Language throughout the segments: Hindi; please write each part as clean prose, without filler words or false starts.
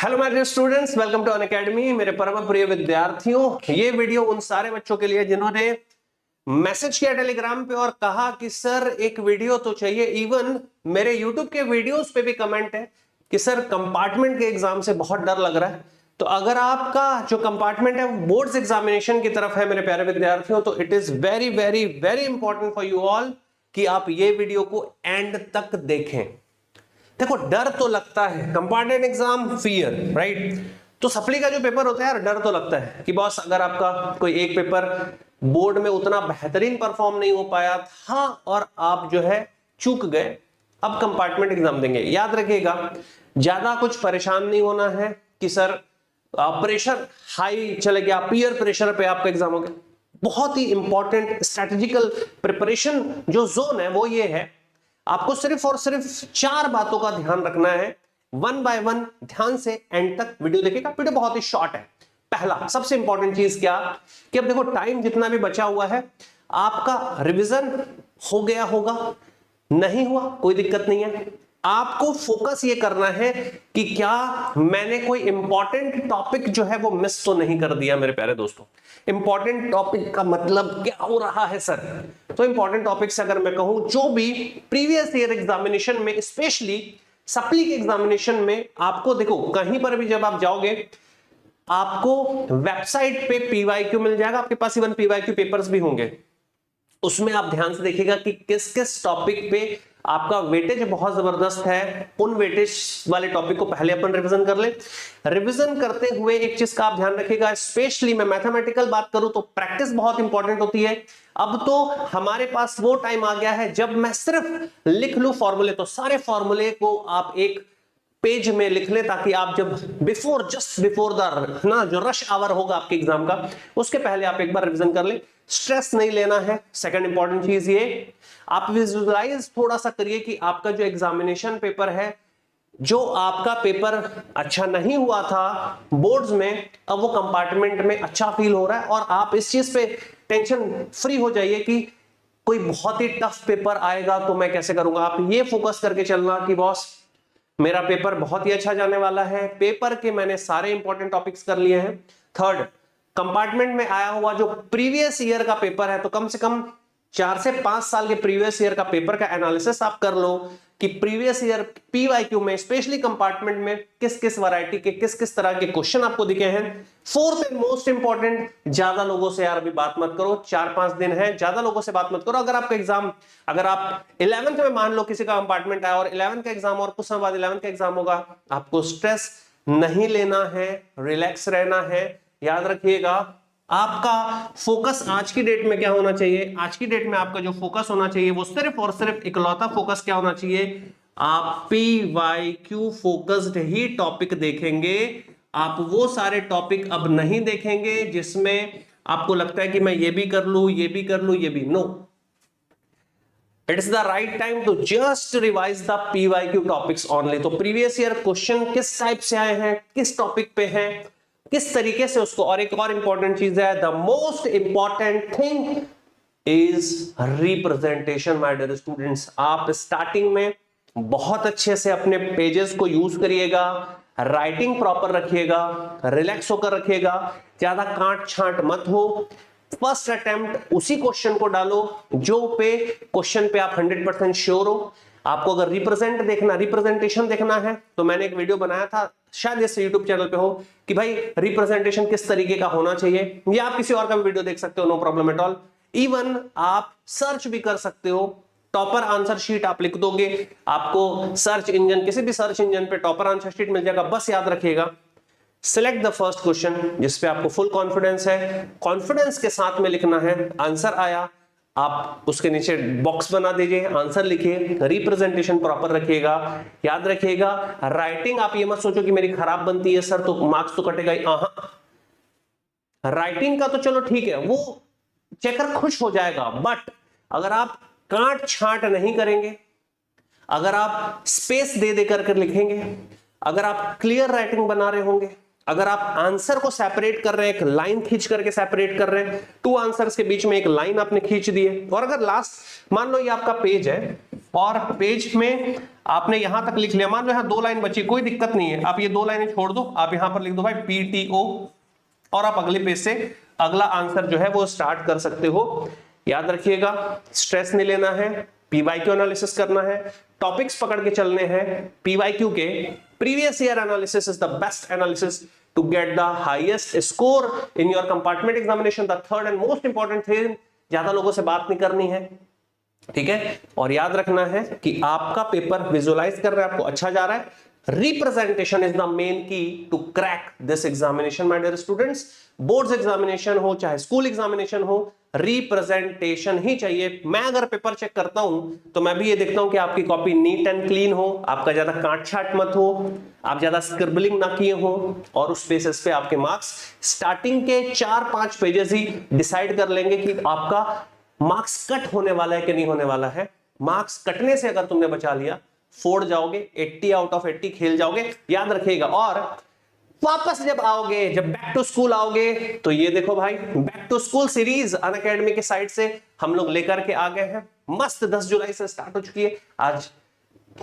Hello my dear students, welcome to Unacademy. मेरे परम प्रिय विद्यार्थियों, ये वीडियो उन सारे बच्चों के लिए जिन्होंने मैसेज किया टेलीग्राम पे और कहा कि सर एक वीडियो तो चाहिए। इवन मेरे यूट्यूब के वीडियोस पे भी कमेंट है कि सर कंपार्टमेंट के एग्जाम से बहुत डर लग रहा है। तो अगर आपका जो कंपार्टमेंट है वो बोर्ड्स एग्जामिनेशन की तरफ है मेरे प्यारे विद्यार्थियों, तो it is very very very important for you all कि आप ये वीडियो को एंड तक देखें। देखो, डर तो लगता है, कंपार्टमेंट एग्जाम फियर, राइट। तो सप्ली का जो पेपर होता है यार, डर तो लगता है कि बॉस अगर आपका कोई एक पेपर बोर्ड में उतना बेहतरीन परफॉर्म नहीं हो पाया था और आप जो है चूक गए, अब कंपार्टमेंट एग्जाम देंगे। याद रखिएगा, ज्यादा कुछ परेशान नहीं होना है कि सर प्रेशर हाई चले गया, पीयर प्रेशर पे आपका एग्जाम हो गया। बहुत ही इंपॉर्टेंट स्ट्रेटेजिकल प्रिपरेशन जो जोन है वो ये है, आपको सिर्फ और सिर्फ 4 बातों का ध्यान रखना है। वन बाय वन ध्यान से एंड तक वीडियो देखेगा। वीडियो बहुत ही शॉर्ट है। पहला सबसे इंपॉर्टेंट चीज क्या कि अब देखो, टाइम जितना भी बचा हुआ है आपका रिवीजन हो गया होगा, नहीं हुआ कोई दिक्कत नहीं है। आपको फोकस ये करना है कि क्या मैंने कोई इंपॉर्टेंट टॉपिक जो है वो मिस तो नहीं कर दिया। मेरे प्यारे दोस्तों, इंपॉर्टेंट टॉपिक का मतलब क्या हो रहा है सर? तो इंपॉर्टेंट टॉपिक्स अगर मैं कहूं, जो भी प्रीवियस ईयर एग्जामिनेशन में, स्पेशली सप्ली के एग्जामिनेशन में, आपको देखो कहीं पर भी जब आप जाओगे आपको वेबसाइट पे पीवाईक्यू मिल जाएगा, आपके पास इवन पीवाईक्यू पेपर्स भी होंगे। उसमें आप ध्यान से देखिएगा कि किस किस टॉपिक पे आपका वेटेज बहुत जबरदस्त है। उन वेटेज वाले टॉपिक को पहले अपन रिवीजन कर ले। रिवीजन करते हुए एक चीज का आप ध्यान रखिएगा, स्पेशली मैं मैथमेटिकल बात करूं तो प्रैक्टिस बहुत इंपॉर्टेंट होती है। अब तो हमारे पास वो टाइम आ गया है जब मैं सिर्फ लिख लूं फॉर्मूले, तो सारे फॉर्मूले को आप एक पेज में लिख ले, ताकि आप जब जस्ट बिफोर द ना जो रश आवर होगा आपके एग्जाम का, उसके पहले आप एक बार रिवीजन कर ले। स्ट्रेस नहीं लेना है। सेकंड इंपॉर्टेंट चीज ये, आप विजुअलाइज थोड़ा सा करिए कि आपका जो एग्जामिनेशन पेपर है, जो आपका पेपर अच्छा नहीं हुआ था बोर्ड्स में, अब वो कंपार्टमेंट में अच्छा फील हो रहा है। और आप इस चीज पे टेंशन फ्री हो जाइए कि कोई बहुत ही टफ पेपर आएगा तो मैं कैसे करूंगा। आप ये फोकस करके चलना कि बॉस मेरा पेपर बहुत ही अच्छा जाने वाला है, पेपर के मैंने सारे इंपॉर्टेंट टॉपिक्स कर लिए हैं। थर्ड, कंपार्टमेंट में आया हुआ जो प्रीवियस ईयर का पेपर है, तो कम से कम 4 से 5 साल के प्रीवियस ईयर का पेपर का एनालिसिस आप कर लो कि प्रीवियस ईयर पीवाईक्यू में, स्पेशली कंपार्टमेंट में, किस किस वैरायटी के किस किस तरह के क्वेश्चन आपको दिखे हैं। फोर्थ एंड मोस्ट इंपॉर्टेंट, ज्यादा लोगों से यार अभी बात मत करो, 4-5 दिन है, ज्यादा लोगों से बात मत करो। अगर आपका एग्जाम, अगर आप 11th में मान लो किसी का कंपार्टमेंट आया और 11th का एग्जाम और कुछ समय बाद 11th का एग्जाम होगा, आपको स्ट्रेस नहीं लेना है, रिलैक्स रहना है। याद रखिएगा, आपका फोकस आज की डेट में क्या होना चाहिए? आज की डेट में आपका जो फोकस होना चाहिए वो सिर्फ और सिर्फ इकलौता फोकस क्या होना चाहिए? आप पीवाईक्यू फोकस्ड ही टॉपिक देखेंगे। आप वो सारे टॉपिक अब नहीं देखेंगे जिसमें आपको लगता है कि मैं ये भी कर लूं, ये भी कर लूं, ये भी। No, it is the right time to just revise the PYQ topics only. तो प्रीवियस ईयर क्वेश्चन किस टाइप से आए हैं, किस टॉपिक पे हैं, किस तरीके से उसको। और एक और इंपॉर्टेंट चीज है, the most important thing is representation. My dear students, आप स्टार्टिंग में बहुत अच्छे से अपने पेजेस को यूज करिएगा, राइटिंग प्रॉपर रखिएगा, रिलैक्स होकर रखिएगा, ज्यादा काट छांट मत हो। फर्स्ट अटेम्प्ट उसी क्वेश्चन को डालो जो पे क्वेश्चन पे आप 100% श्योर हो। आपको अगर रिप्रेजेंटेशन देखना है तो मैंने एक वीडियो बनाया था, शायद इस YouTube चैनल पे हो, कि भाई रिप्रेजेंटेशन किस तरीके का होना चाहिए, या आप किसी और का भी वीडियो देख सकते हो, no problem at all. Even आप सर्च भी कर सकते हो, टॉपर आंसर शीट आप लिख दोगे, आपको सर्च इंजन, किसी भी सर्च इंजन पे टॉपर आंसर शीट मिल जाएगा। बस याद रखिएगा, सिलेक्ट द फर्स्ट क्वेश्चन जिसपे आपको फुल कॉन्फिडेंस है, कॉन्फिडेंस के साथ में लिखना है। आंसर आया, आप उसके नीचे बॉक्स बना दीजिए, आंसर लिखिए, रिप्रेजेंटेशन प्रॉपर रखिएगा। याद रखिएगा, राइटिंग आप ये मत सोचो कि मेरी खराब बनती है सर तो मार्क्स तो कटेगा ही। राइटिंग का तो चलो ठीक है, वो चेकर खुश हो जाएगा, बट अगर आप काट छांट नहीं करेंगे, अगर आप स्पेस दे दे कर लिखेंगे, अगर आप क्लियर राइटिंग बना रहे होंगे, अगर आप आंसर को सेपरेट कर रहे हैं, एक लाइन खींच करके सेपरेट कर रहे हैं, 2 आंसर्स के बीच में एक लाइन आपने खींच दी है, और अगर लास्ट मान लो ये आपका पेज है और पेज में आपने यहां तक लिख लिया, मान लो यहां 2 लाइन बची, कोई दिक्कत नहीं है, आप ये 2 लाइनें छोड़ दो, आप यहां पर लिख दो भाई PTO और आप अगले पेज से अगला आंसर जो है वो स्टार्ट कर सकते हो। याद रखिएगा, स्ट्रेस नहीं लेना है, पीवाईक्यू एनालिसिस करना है, टॉपिक्स पकड़ के चलने हैं। पीवाईक्यू के previous year analysis is the best analysis to get the highest score in your compartment examination. The third and most important thing, ज्यादा लोगों से बात नहीं करनी है, ठीक है। और याद रखना है कि आपका पेपर विजुअलाइज कर रहे हैं, आपको अच्छा जा रहा है। Representation is the main key to crack this examination my dear students. Boards examination हो चाहे स्कूल एग्जामिनेशन हो, रिप्रेजेंटेशन ही चाहिए। मैं अगर पेपर चेक करता हूं तो मैं भी ये देखता हूं कि आपकी कॉपी नीट एंड क्लीन हो, आपका ज्यादा काट छाट मत हो, आप ज्यादा स्क्रिबलिंग ना किए हो, और उस बेसिस पे आपके मार्क्स स्टार्टिंग के 4-5 पेजेस ही डिसाइड कर लेंगे कि आपका मार्क्स कट होने वाला है कि नहीं होने वाला है। मार्क्स कटने से अगर तुमने बचा लिया, फोड़ जाओगे, 80 आउट ऑफ 80 खेल जाओगे, याद रखिएगा। और वापस जब आओगे, जब बैक टू स्कूल आओगे, तो ये देखो भाई, back to school series Unacademy के साइड से हम लोग लेकर के आ गए हैं। मस्त 10 जुलाई से स्टार्ट हो चुकी है, आज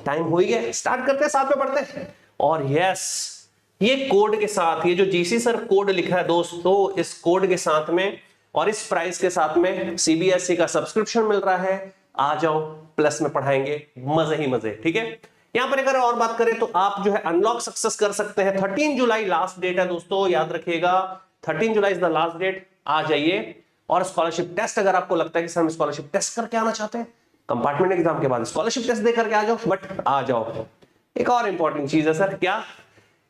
टाइम हो ही गया, स्टार्ट करते हैं, साथ में पढ़ते हैं। और यस, ये कोड के साथ, ये जो जीसी सर कोड लिखा है दोस्तों, इस कोड के साथ में और इस प्राइस के साथ में सीबीएसई का सब्सक्रिप्शन मिल रहा है। आ जाओ, प्लस में पढ़ाएंगे, मजे ही मजे, ठीक है। यहां पर अगर और बात करें तो आप जो है अनलॉक सक्सेस कर सकते हैं। 13 जुलाई लास्ट डेट है दोस्तों, याद रखिएगा, 13 July is the last date. आ जाइए। और स्कॉलरशिप टेस्ट, अगर आपको लगता है कि सर हम स्कॉलरशिप टेस्ट करके आना चाहते हैं, कंपार्टमेंट एग्जाम के बाद स्कॉलरशिप टेस्ट दे करके आ जाओ, बट आ जाओ। एक और इंपॉर्टेंट चीज है सर, क्या?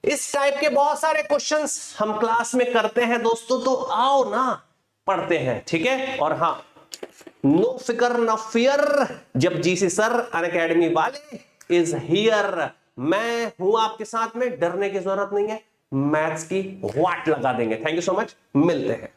इस टाइप के बहुत सारे क्वेश्चंस हम क्लास में करते हैं दोस्तों, तो आओ ना, पढ़ते हैं, ठीक है। और हाँ, नो फिकर नो फियर, जब जीसी सर अनअकैडमी वाले इज हियर, मैं हूं आपके साथ में, डरने की जरूरत नहीं है, मैथ्स की वाट लगा देंगे। थैंक यू सो मच, मिलते हैं।